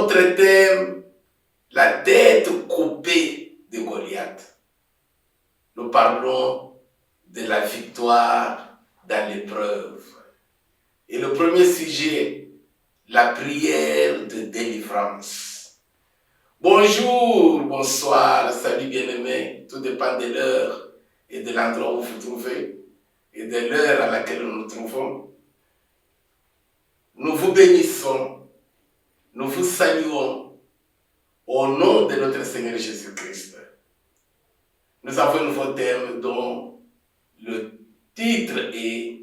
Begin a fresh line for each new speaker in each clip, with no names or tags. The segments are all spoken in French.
notre thème, la tête coupée de Goliath. Nous parlons de la victoire dans l'épreuve. Et le premier sujet, la prière de délivrance. Bonjour, bonsoir, salut bien-aimés, tout dépend de l'heure et de l'endroit où vous vous trouvez et de l'heure à laquelle nous nous trouvons. Nous vous bénissons, nous vous saluons au nom de notre Seigneur Jésus-Christ. Nous avons un nouveau thème dont le titre est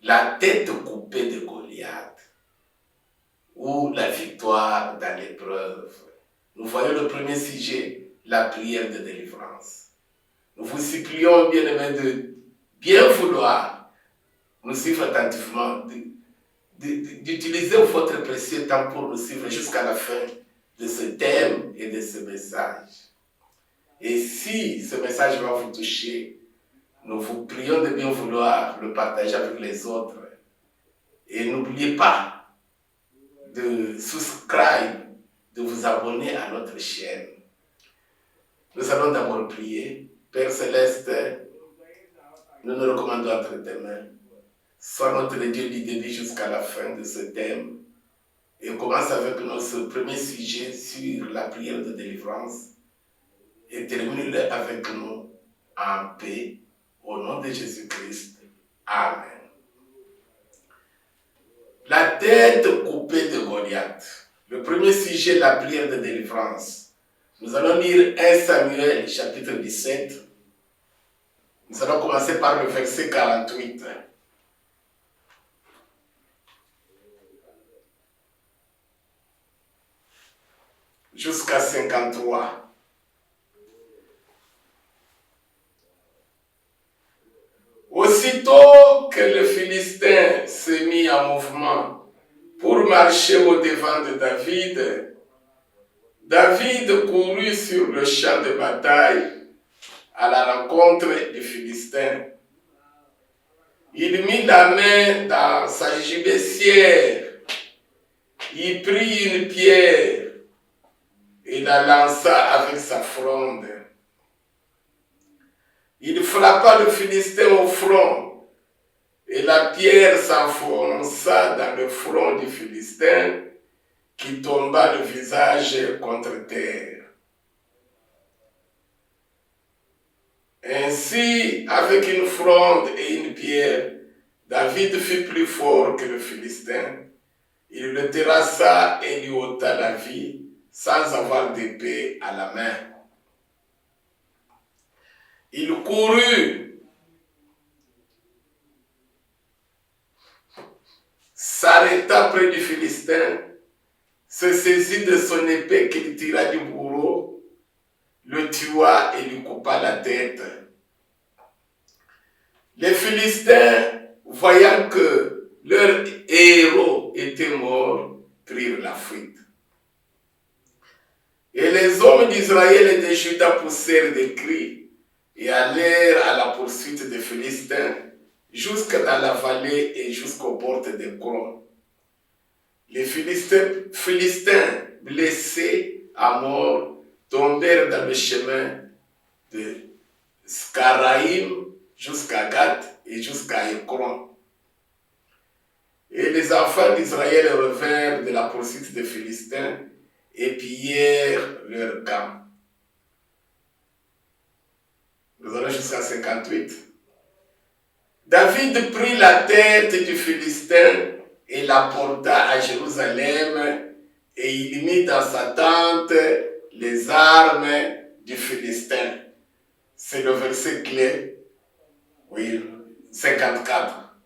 La tête coupée de Goliath ou la victoire dans l'épreuve. Nous voyons le premier sujet, la prière de délivrance. Nous vous supplions, bien-aimés, de bien vouloir nous suivre attentivement, d'utiliser votre précieux temps pour nous suivre jusqu'à la fin de ce thème et de ce message. Et si ce message va vous toucher, nous vous prions de bien vouloir le partager avec les autres. Et n'oubliez pas de subscribe, de vous abonner à notre chaîne. Nous allons d'abord prier. Père Céleste, nous nous recommandons entre tes mains. Sois notre Dieu du début jusqu'à la fin de ce thème. Et on commence avec notre premier sujet sur la prière de délivrance. Et termine-le avec nous en paix, au nom de Jésus-Christ. Amen. La tête coupée de Goliath. Le premier sujet, la prière de délivrance. Nous allons lire 1 Samuel, chapitre 17. Nous allons commencer par le verset 48. Jusqu'à 53. Aussitôt que le Philistin s'est mis en mouvement pour marcher au-devant de David, David courut sur le champ de bataille à la rencontre du Philistin. Il mit la main dans sa gibecière, il prit une pierre et la lança avec sa fronde. Il frappa le Philistin au front, et la pierre s'enfonça dans le front du Philistin, qui tomba le visage contre terre. Ainsi, avec une fronde et une pierre, David fut plus fort que le Philistin. Il le terrassa et lui ôta la vie, sans avoir d'épée à la main. Il courut, s'arrêta près du Philistin, se saisit de son épée qu'il tira du bourreau, le tua et lui coupa la tête. Les Philistins, voyant que leur héros était mort, prirent la fuite. Et les hommes d'Israël et de Juda poussèrent des cris et allèrent à la poursuite des Philistins jusque dans la vallée et jusqu'aux portes des Cron. Les Philistins, blessés à mort, tombèrent dans le chemin de Scaraïm jusqu'à Gath et jusqu'à Écron. Et les enfants d'Israël revinrent de la poursuite des Philistins et pillèrent leur camp. Nous allons jusqu'à 58. David prit la tête du Philistin et la porta à Jérusalem, et il mit dans sa tente les armes du Philistin. C'est le verset clé, oui, 54.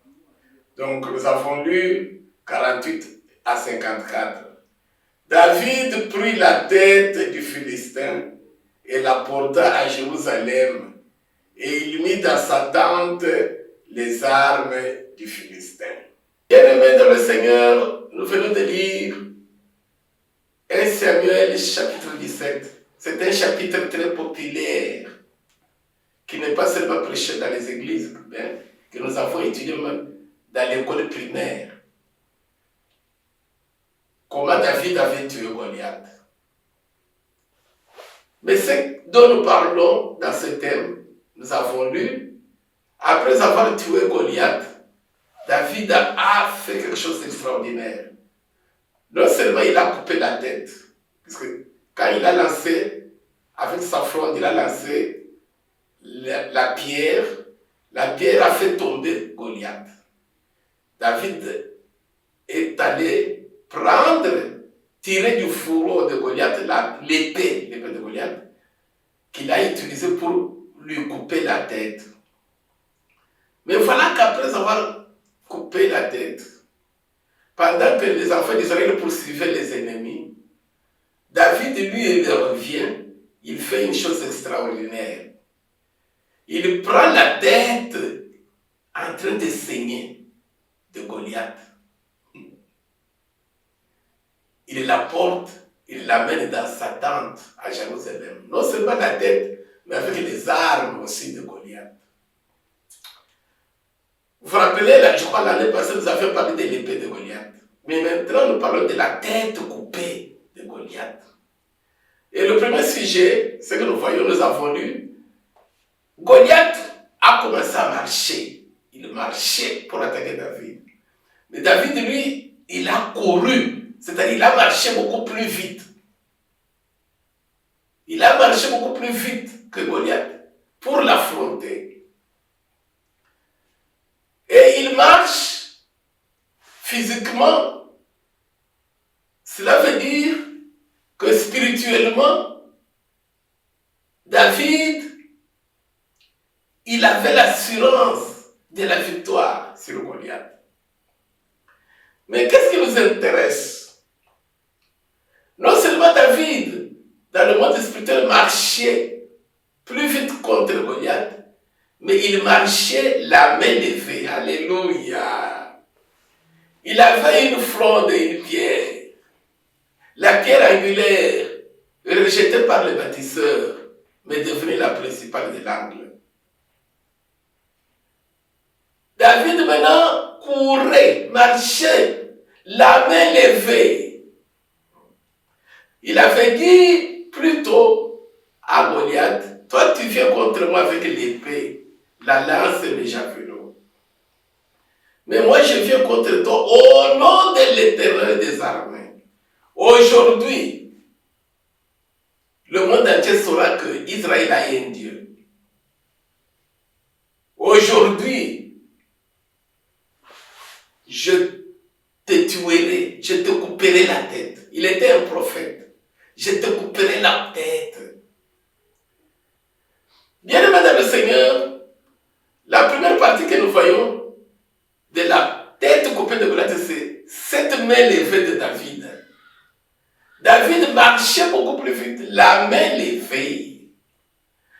Donc nous avons lu 48 à 54. David prit la tête du Philistin et la porta à Jérusalem, et il mit dans sa tente les armes du Philistin. Bien-aimés dans le Seigneur, nous venons de lire 1 Samuel chapitre 17. C'est un chapitre très populaire qui n'est pas seulement prêché dans les églises, mais que nous avons étudié même dans l'école primaire. Comment David David avait tué Goliath. Mais ce dont nous parlons dans ce thème, nous avons lu, après avoir tué Goliath, David a fait quelque chose d'extraordinaire. Non seulement il a coupé la tête, parce que quand il a lancé, avec sa fronde, il a lancé la pierre a fait tomber Goliath. David est allé tirer du fourreau de Goliath l'épée de Goliath, qu'il a utilisée pour lui couper la tête. Mais voilà qu'après avoir coupé la tête, pendant que les enfants d'Israël poursuivaient les ennemis, David, lui, il revient, il fait une chose extraordinaire. Il prend la tête en train de saigner de Goliath. Il la porte, il l'amène dans sa tente à Jérusalem. Non seulement la tête, mais avec les armes aussi de Goliath. Vous vous rappelez, là, je crois l'année passée, nous avions parlé de l'épée de Goliath. Mais maintenant, nous parlons de la tête coupée de Goliath. Et le premier sujet, c'est que nous voyons, nous avons lu, Goliath a commencé à marcher. Il marchait pour attaquer David. Mais David, lui, il a couru. C'est-à-dire, il a marché beaucoup plus vite. Il a marché beaucoup plus vite que Goliath pour l'affronter. Et il marche physiquement. Cela veut dire que spirituellement, David, il avait l'assurance de la victoire sur Goliath. Mais qu'est-ce qui nous intéresse? Non seulement David, dans le monde spirituel, marchait plus vite contre Goliath, mais il marchait la main levée. Alléluia. Il avait une fronde et une pierre. La pierre angulaire, rejetée par le bâtisseur, mais devenue la principale de l'angle. David maintenant courait, marchait, la main levée. Il avait dit plutôt à Goliath, toi tu viens contre moi avec l'épée, la lance et le javelot. Mais moi je viens contre toi au nom de l'Éternel des armées. Aujourd'hui, le monde entier saura que Israël a un Dieu. Aujourd'hui, je te tuerai, je te couperai la tête. Il était un prophète. Je te couperai la tête. Bien-aimés dans le Seigneur, la première partie que nous voyons de la tête coupée de Goliath, c'est cette main levée de David. David marchait beaucoup plus vite, la main levée.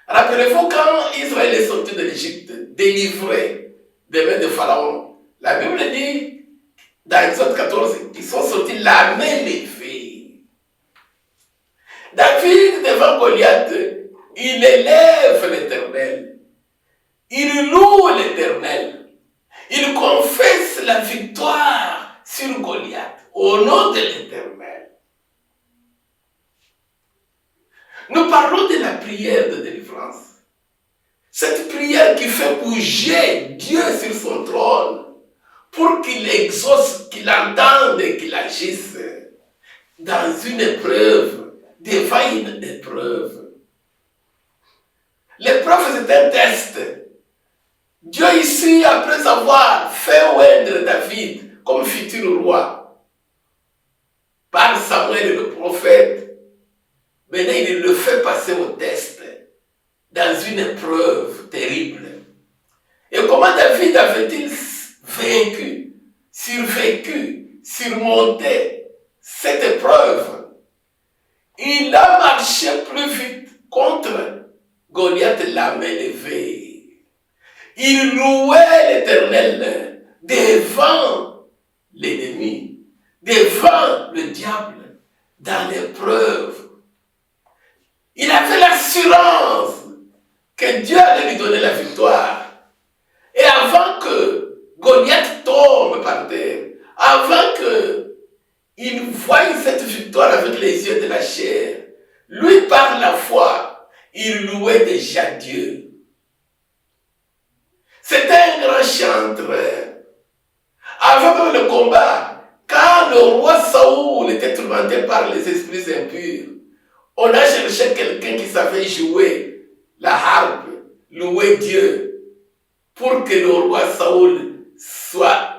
Rappelez-vous quand Israël est sorti de l'Égypte, délivré des mains de Pharaon, la Bible dit, dans Exode 14, ils sont sortis la main levée. David, devant Goliath, il élève l'Éternel. Il loue l'Éternel. Il confesse la victoire sur Goliath au nom de l'Éternel. Nous parlons de la prière de délivrance. Cette prière qui fait bouger Dieu sur son trône pour qu'il exauce, qu'il entende et qu'il agisse dans une épreuve, devant une épreuve. L'épreuve, c'est un test. Dieu ici, après avoir fait oindre David comme futur roi, par Samuel le prophète, maintenant il le fait passer au test, dans une épreuve terrible. Et comment David avait-il vaincu, survécu, surmonté cette épreuve? Il a marché plus vite contre Goliath, la main levée. Il louait l'Éternel devant l'ennemi, devant le diable, dans l'épreuve. Il avait l'assurance que Dieu allait lui donner la victoire. Et avant que Goliath tombe par terre, avant qu'il voie cette victoire, avec les yeux de la chair. Lui, par la foi, il louait déjà Dieu. C'était un grand chanteur. Avant le combat, quand le roi Saoul était tourmenté par les esprits impurs, on a cherché quelqu'un qui savait jouer la harpe, louer Dieu, pour que le roi Saoul soit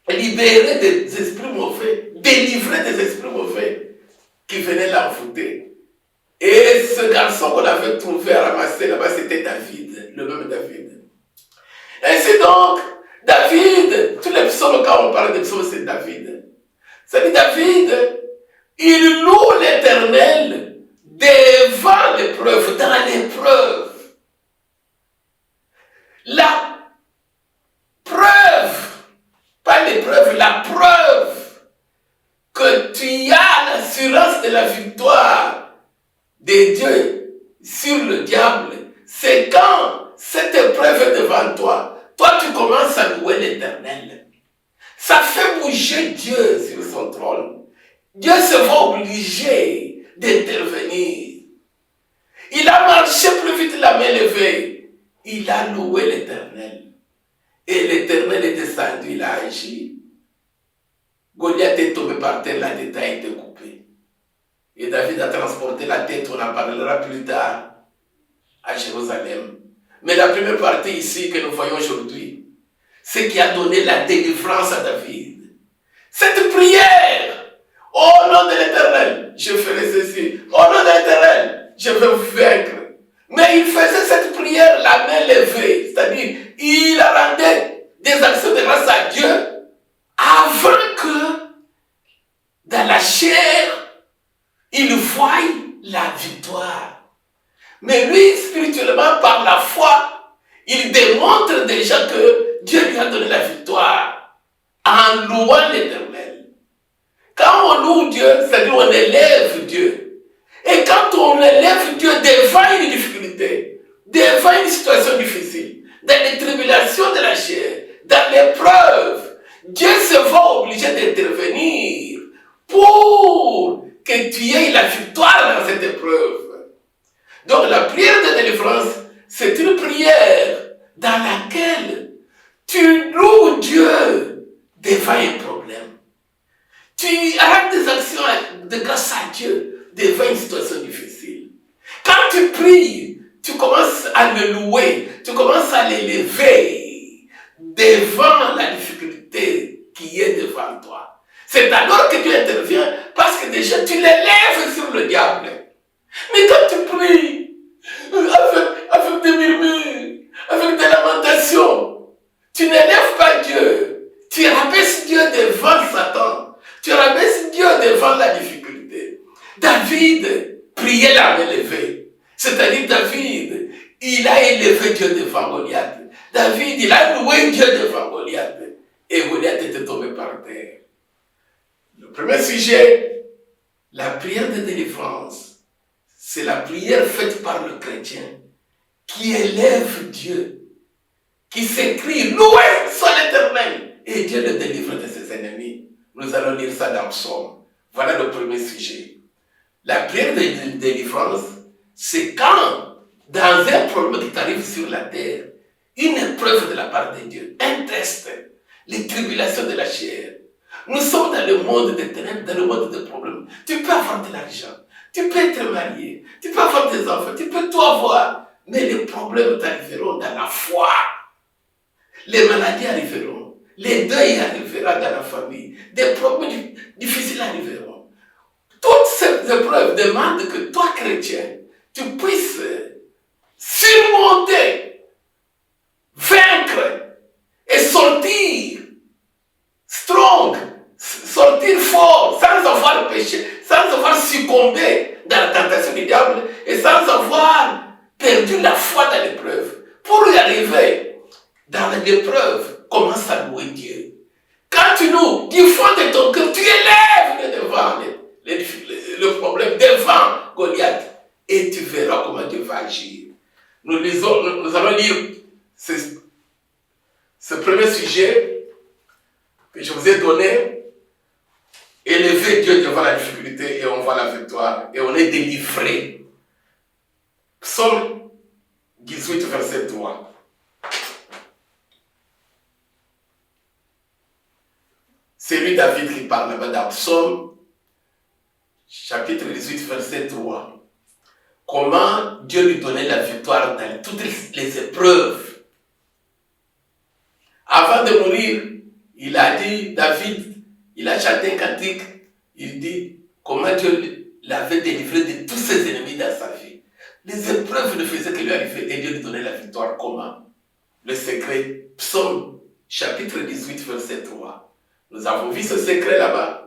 libéré des esprits mauvais, délivré des esprits mauvais qui venaient l'envoûter. Et ce garçon qu'on avait trouvé à ramasser là-bas, c'était David, le même David. Ainsi donc, David, tous les psaumes, quand on parle de psaumes, c'est David. C'est David, il loue l'Éternel devant l'épreuve, dans l'épreuve. La preuve, pas l'épreuve, la preuve que tu as l'assurance de la victoire de Dieu sur le diable, c'est quand cette épreuve est devant toi, toi tu commences à louer l'Éternel. Ça fait bouger Dieu sur son trône. Dieu se voit obligé d'intervenir. Il a marché plus vite la main levée. Il a loué l'Éternel. Et l'Éternel est descendu, il a agi. Goliath est tombé par terre, la tête a été coupée. Et David a transporté la tête, on en parlera plus tard, à Jérusalem. Mais la première partie ici que nous voyons aujourd'hui, c'est qui a donné la délivrance à David. Cette prière, au nom de l'Éternel, je ferai ceci. Au nom de l'Éternel, je vais vous vaincre. Mais il faisait cette prière la main levée, c'est-à-dire il rendait des actions de grâce à Dieu avant que dans la chair, il voie la victoire. Mais lui, spirituellement, par la foi, il démontre déjà que Dieu lui a donné la victoire en louant l'Éternel. Quand on loue Dieu, c'est-à-dire on élève Dieu. Et quand on élève Dieu devant une difficulté, devant une situation difficile, dans les tribulations de la chair, dans l'épreuve, Dieu se voit obligé d'intervenir pour que tu aies la victoire dans cette épreuve. Donc la prière de délivrance, c'est une prière dans laquelle tu loues Dieu devant un problème. Tu as des actions de grâce à Dieu devant une situation difficile. Quand tu pries, tu commences à le louer, tu commences à l'élever devant la difficulté qui est devant toi. C'est alors que Dieu intervient parce que déjà tu l'élèves sur le diable. Mais quand tu pries avec des murmures, avec des lamentations, tu n'élèves pas Dieu. Tu rabaisses Dieu devant Satan. Tu rabaisses Dieu devant la difficulté. David priait la main levée. C'est-à-dire David, il a élevé Dieu devant Goliath. David, il a loué Dieu devant Goliath. Et Goliath était tombé par terre. Le premier sujet, la prière de délivrance. C'est la prière faite par le chrétien qui élève Dieu, qui s'écrie, loué soit l'Éternel, et Dieu le délivre de ses ennemis. Nous allons lire ça dans Psaume. Voilà le premier sujet. La prière de délivrance, c'est quand, dans un problème qui t'arrive sur la terre, une épreuve de la part de Dieu, un test, les tribulations de la chair. Nous sommes dans le monde des ténèbres, dans le monde des problèmes. Tu peux avoir de l'argent. Tu peux être marié, tu peux avoir des enfants, tu peux tout avoir, mais les problèmes t'arriveront dans la foi. Les maladies arriveront, les deuils arriveront dans la famille, des problèmes difficiles arriveront. Toutes ces épreuves demandent que toi, chrétien, tu puisses surmonter, vaincre et sortir strong, sortir fort, sans avoir péché, sans avoir succombé dans la tentation du diable et sans avoir perdu la foi dans l'épreuve. Pour y arriver dans l'épreuve, commence à louer Dieu. Quand tu loues du fond de ton cœur, tu élèves devant le problème, devant Goliath, et tu verras comment Dieu va agir. Nous allons lire ce premier sujet que je vous ai donné, élever élevé Dieu devant la difficulté et on voit la victoire et on est délivré. Psaume 18, verset 3. C'est lui David qui parle là-bas dans Psaume chapitre 18, verset 3. Comment Dieu lui donnait la victoire dans toutes les épreuves. Avant de mourir, il a dit, David, il a chanté un cantique, il dit comment Dieu l'avait délivré de tous ses ennemis dans sa vie. Les épreuves ne faisaient que lui arriver et Dieu lui donnait la victoire. Comment? Le secret, Psaume chapitre 18, verset 3. Nous avons vu ce secret là-bas.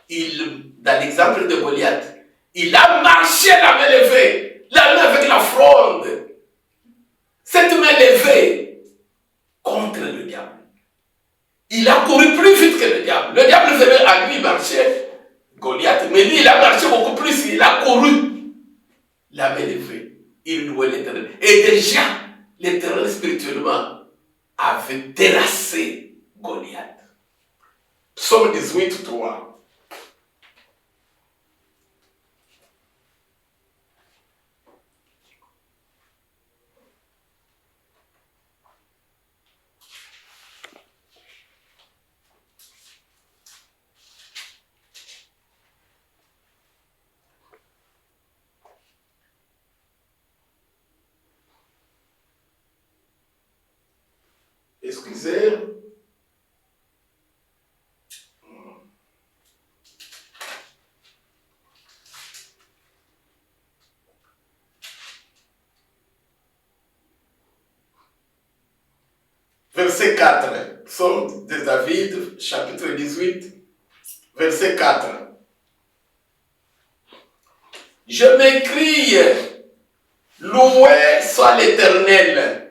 Dans l'exemple de Goliath, il a marché la main levée, la main avec la fronde. Cette main levée contre le diable. Il a couru plus vite que le diable. Le diable venait à lui marcher, Goliath, mais lui il a marché beaucoup plus, il a couru. La main levée, il louait l'Éternel. Et déjà, l'Éternel spirituellement avait terrassé Goliath. Psaume 18, 3. Excusez. Verset 4, Psaume de David, chapitre 18, verset 4. Je m'écrie, loué soit l'Éternel,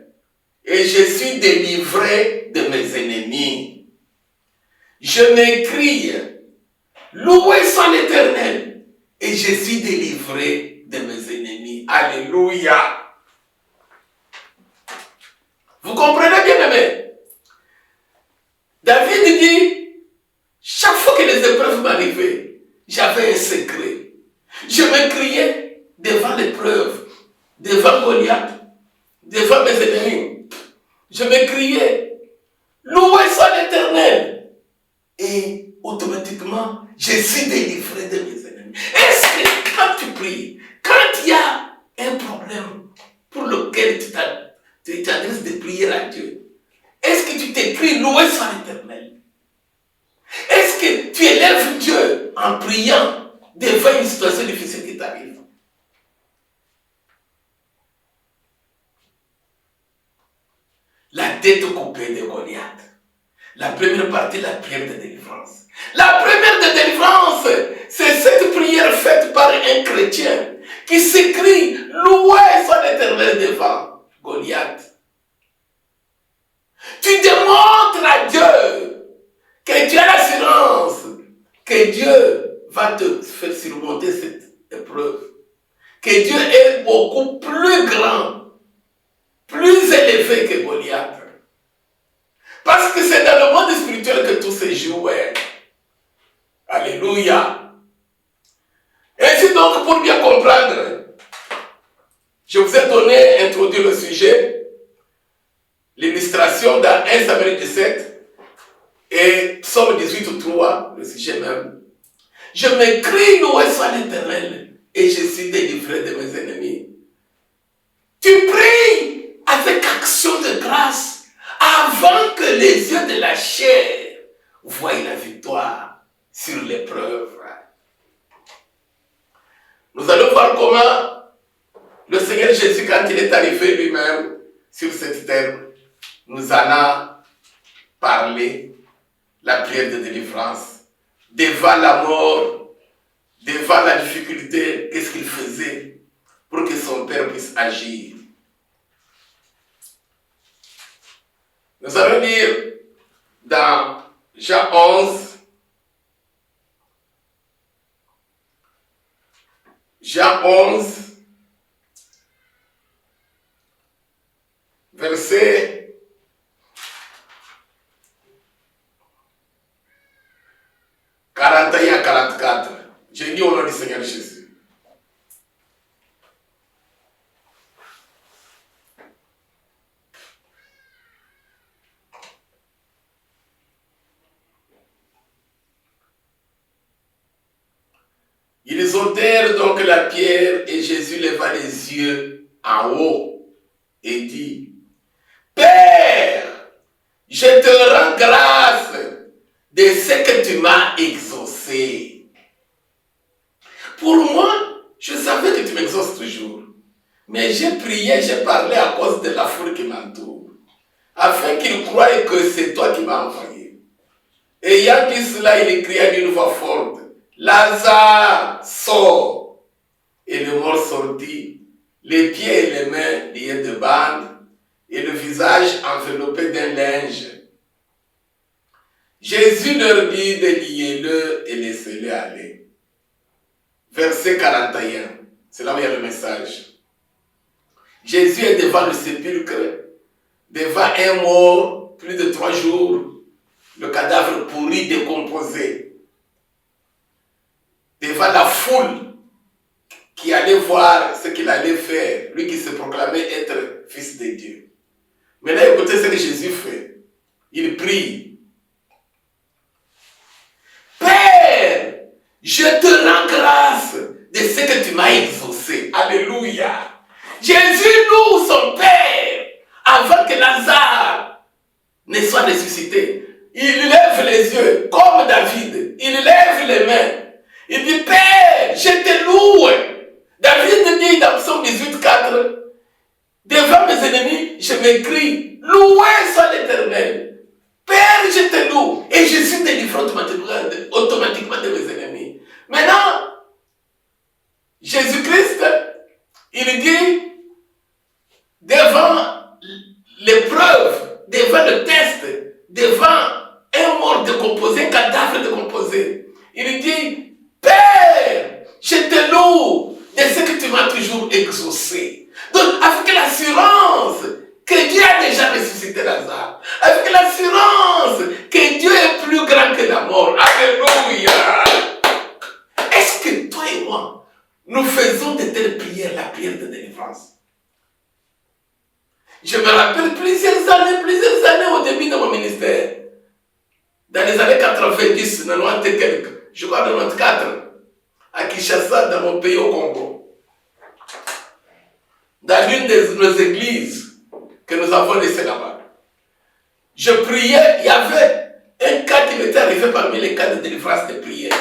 et je suis délivré de mes ennemis. Je m'écrie, loué soit l'Éternel, et je suis délivré de mes ennemis. Alléluia. Vous comprenez bien, aimé? David dit, chaque fois que les épreuves m'arrivaient, j'avais un secret. Je me criais devant l'épreuve, devant Goliath, devant mes ennemis. Je me criais, loué soit l'Éternel. Et automatiquement, je suis délivré de mes ennemis. Est-ce que quand tu pries, quand il y a un problème pour lequel tu t'adresses de prier à Dieu, est-ce que tu t'écris loué soit l'Éternel? Est-ce que tu élèves Dieu en priant devant une situation difficile qui t'arrive? La tête coupée de Goliath. La première partie, la prière de délivrance. La première de délivrance, c'est cette prière faite par un chrétien qui s'écrie loué soit l'Éternel devant Goliath. Tu démontres à Dieu que tu as l'assurance que Dieu va te faire surmonter cette épreuve. Que Dieu est beaucoup plus grand, plus élevé que Goliath. Parce que c'est dans le monde spirituel que tout se joue. Alléluia. Ainsi donc, pour bien comprendre, je vous ai introduit le sujet, l'illustration dans 1 Samuel 17 et Psaume 18, 3, le sujet même. Je m'écrie, loué soit l'Éternel, et je suis délivré de mes ennemis. Tu pries avec action de grâce avant que les yeux de la chair voient la victoire sur l'épreuve. Nous allons voir comment le Seigneur Jésus, quand il est arrivé lui-même sur cette terre, nous en a parlé, la prière de délivrance, devant la mort, devant la difficulté, qu'est-ce qu'il faisait pour que son Père puisse agir. Nous allons lire dans Jean 11, Jean 11, verset 41 à 44. Je lis au nom du Seigneur Jésus. Ils ôtèrent donc la pierre et Jésus leva les yeux en haut et dit, Père, je te rends grâce de ce que tu m'as exaucé. Pour moi, je savais que tu m'exauces toujours. Mais j'ai prié, j'ai parlé à cause de la foule qui m'entoure, afin qu'ils croient que c'est toi qui m'as envoyé. Et ayant dit cela, il cria d'une voix forte, Lazare, sors. Et le mort sortit, les pieds et les mains liés de bandes, et le visage enveloppé d'un linge. Jésus leur dit de lier-le et laisser-le aller. Verset 41, c'est là où il y a le message. Jésus est devant le sépulcre, devant un mort, plus de 3 jours, le cadavre pourri, décomposé. Devant la foule qui allait voir ce qu'il allait faire, lui qui se proclamait être fils de Dieu. Maintenant, écoutez ce que Jésus fait. Il prie. Père, je te rends grâce de ce que tu m'as exaucé. Alléluia. Jésus loue son Père avant que Lazare ne soit ressuscité. Il lève les yeux comme David. Il lève les mains. Il dit, Père, je te loue. David dit dans Psaume 18:4, devant mes ennemis, je m'écris, loué soit l'Éternel. Père, je te loue. Et je suis délivré automatiquement de mes ennemis. Maintenant, Jésus-Christ, il dit, devant l'épreuve, devant le test, devant un mort décomposé, un cadavre décomposé, il dit, Père, je te loue de ce que tu m'as toujours exaucé. Donc, avec l'assurance que Dieu a déjà ressuscité Lazare, avec l'assurance que Dieu est plus grand que la mort. Alléluia. Est-ce que toi et moi, nous faisons de telles prières, la prière de délivrance? Je me rappelle plusieurs années au début de mon ministère. Dans les années 90, 90 et quelques, je crois 94, à Kinshasa, dans mon pays au Congo. Dans l'une de nos églises que nous avons laissées là-bas. Je priais, il y avait un cas qui m'était arrivé parmi les cas de délivrance de prière.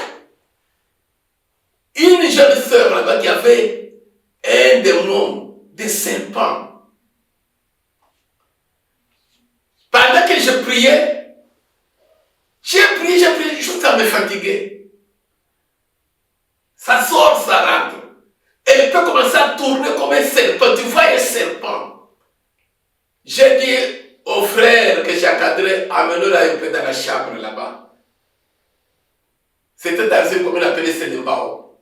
Une jeune sœur là-bas qui avait un démon de serpent. Pendant que je priais, j'ai prié, jusqu'à me fatiguer. Ça sort, ça rentre. Elle peut commencer à tourner comme un serpent. Tu vois un serpent. J'ai dit au frère que j'ai encadré, amenez-le un peu dans la chambre là-bas. C'était dans une commune appelée Sélimbao.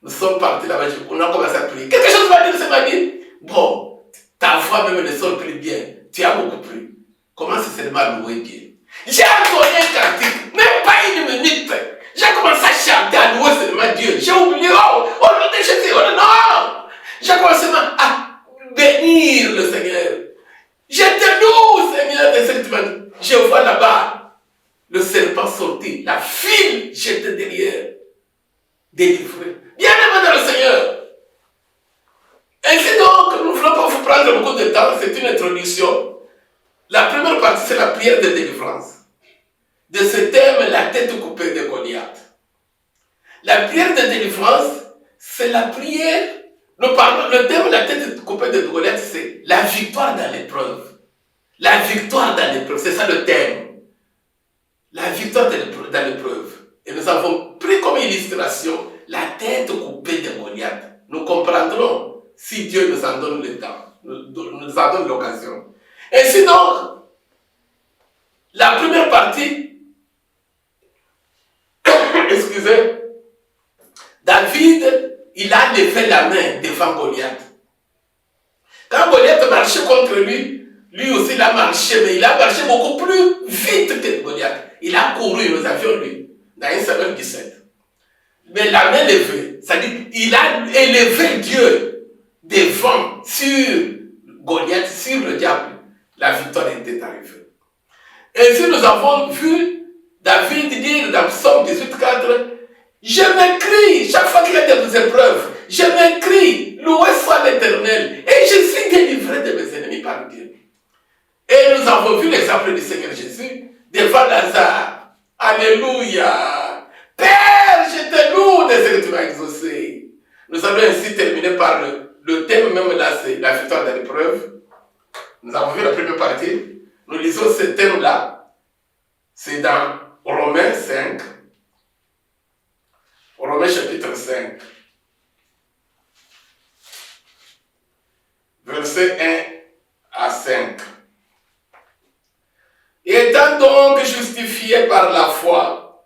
Nous sommes partis là-bas, on a commencé à prier. Quelque chose m'a dit, ça m'a dit, bon, ta voix même ne sonne plus bien. Tu as beaucoup pris. Commence seulement à louer Dieu. J'ai entendu un cantique, même pas une minute. J'ai commencé à chanter, à louer seulement Dieu. J'ai oublié, oh nom de Jésus, oh non. J'ai commencé à bénir le Seigneur. Je te loue, Seigneur, de cette manière. Je vois là-bas le serpent sortir, la file jetée derrière, délivrée. Bien-aimé dans le Seigneur. Ainsi donc, nous ne voulons pas vous prendre beaucoup de temps, c'est une introduction. La première partie, c'est la prière de délivrance. De ce thème, la tête coupée de Goliath. La prière de délivrance, c'est la prière. Le thème de la tête coupée de Goliath, c'est la victoire dans l'épreuve. La victoire dans l'épreuve, c'est ça le thème. La victoire dans l'épreuve. Et nous avons pris comme illustration la tête coupée de Goliath. Nous comprendrons si Dieu nous en donne le temps, nous en donne l'occasion. Et sinon, la première partie, excusez, David, il a levé la main devant Goliath. Quand Goliath marchait contre lui, lui aussi il a marché, mais il a marché beaucoup plus vite que Goliath. Il a couru, nous avions lu, dans 1 Samuel 17. Mais la main levée, c'est-à-dire il a élevé Dieu devant, sur Goliath, sur le diable. La victoire était arrivée. Ainsi, nous avons vu David dire dans Psaume 18,4, je m'écris, chaque fois qu'il y a des épreuves, je m'écris, loué soit l'Éternel, et je suis délivré de mes ennemis par Dieu. Et nous avons vu l'exemple du Seigneur Jésus devant Lazare. Alléluia. Père, je te loue de ce que tu m'as exaucé. Nous allons ainsi terminer par le thème, même là, c'est la victoire de l'épreuve. Nous avons vu la première partie. Nous lisons ce thème-là. C'est dans Romains 5. Romains chapitre 5. Versets 1 à 5. Étant donc justifiés par la foi,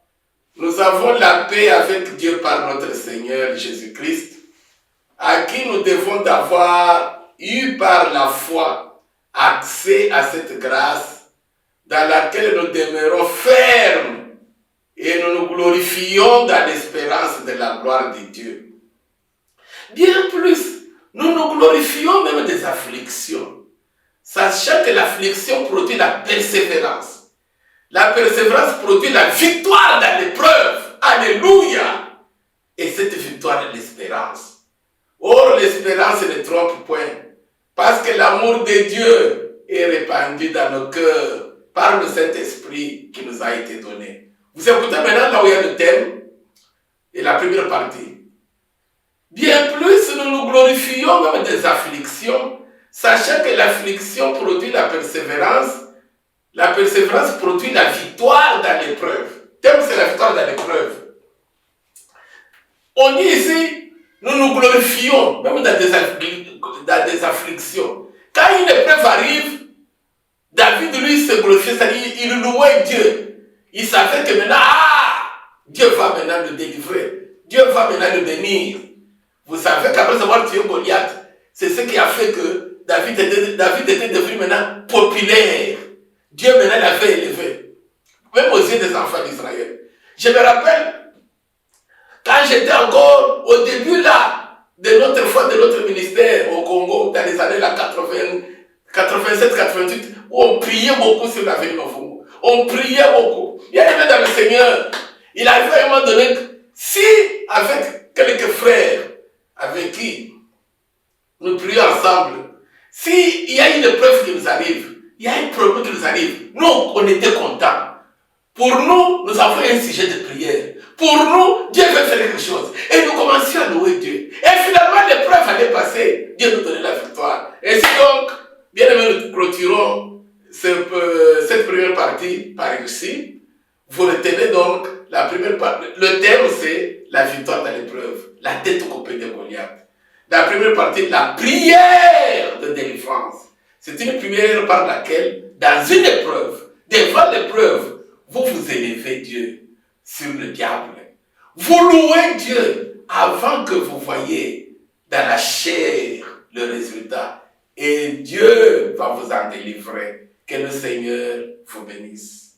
nous avons la paix avec Dieu par notre Seigneur Jésus-Christ, à qui nous devons d'avoir eu par la foi accès à cette grâce dans laquelle nous demeurons fermes et nous nous glorifions dans l'espérance de la gloire de Dieu. Bien plus, nous nous glorifions même des afflictions, sachant que l'affliction produit la persévérance. La persévérance produit la victoire dans l'épreuve. Alléluia! Et cette victoire est l'espérance. Or, l'espérance ne trompe point, parce que l'amour de Dieu est répandu dans nos cœurs par le Saint-Esprit qui nous a été donné. Vous écoutez maintenant là où il y a le thème et la première partie. Bien plus, nous nous glorifions même des afflictions, sachant que l'affliction produit la persévérance produit la victoire dans l'épreuve. Le thème, c'est la victoire dans l'épreuve. On dit ici, nous nous glorifions, même dans des afflictions. Quand une épreuve arrive, David, lui, se glorifiait, c'est-à-dire, il louait Dieu. Il savait que maintenant, Dieu va maintenant le délivrer. Dieu va maintenant le bénir. Vous savez qu'après avoir tué Goliath, c'est ce qui a fait que David était devenu maintenant populaire. Dieu maintenant l'avait élevé. Même aux yeux des enfants d'Israël. Je me rappelle, quand j'étais encore au début là, de notre foi, de notre ministère au Congo, dans les années 87-88, où on priait beaucoup sur la ville Nofongo. On priait beaucoup. Il y avait dans le Seigneur. Il arrivait à un moment donné, si avec quelques frères avec qui nous prions ensemble, s'il y a une épreuve qui nous arrive, il y a un problème qui nous arrive, nous, on était contents. Pour nous, nous avons un sujet de prière. Pour nous, Dieu veut faire quelque chose. Et nous commencions à louer Dieu. Et finalement, l'épreuve allait passer. Dieu nous donnait la victoire. Et si donc, bien aimé, nous clôturons cette première partie par ici. Vous retenez donc la première partie. Le thème, c'est la victoire dans l'épreuve. La tête coupée de Goliath. La première partie, la prière de délivrance. C'est une prière par laquelle, dans une épreuve, devant l'épreuve, vous vous élevez Dieu sur le diable. Vous louez Dieu avant que vous voyez dans la chair le résultat. Et Dieu va vous en délivrer. Que le Seigneur vous bénisse.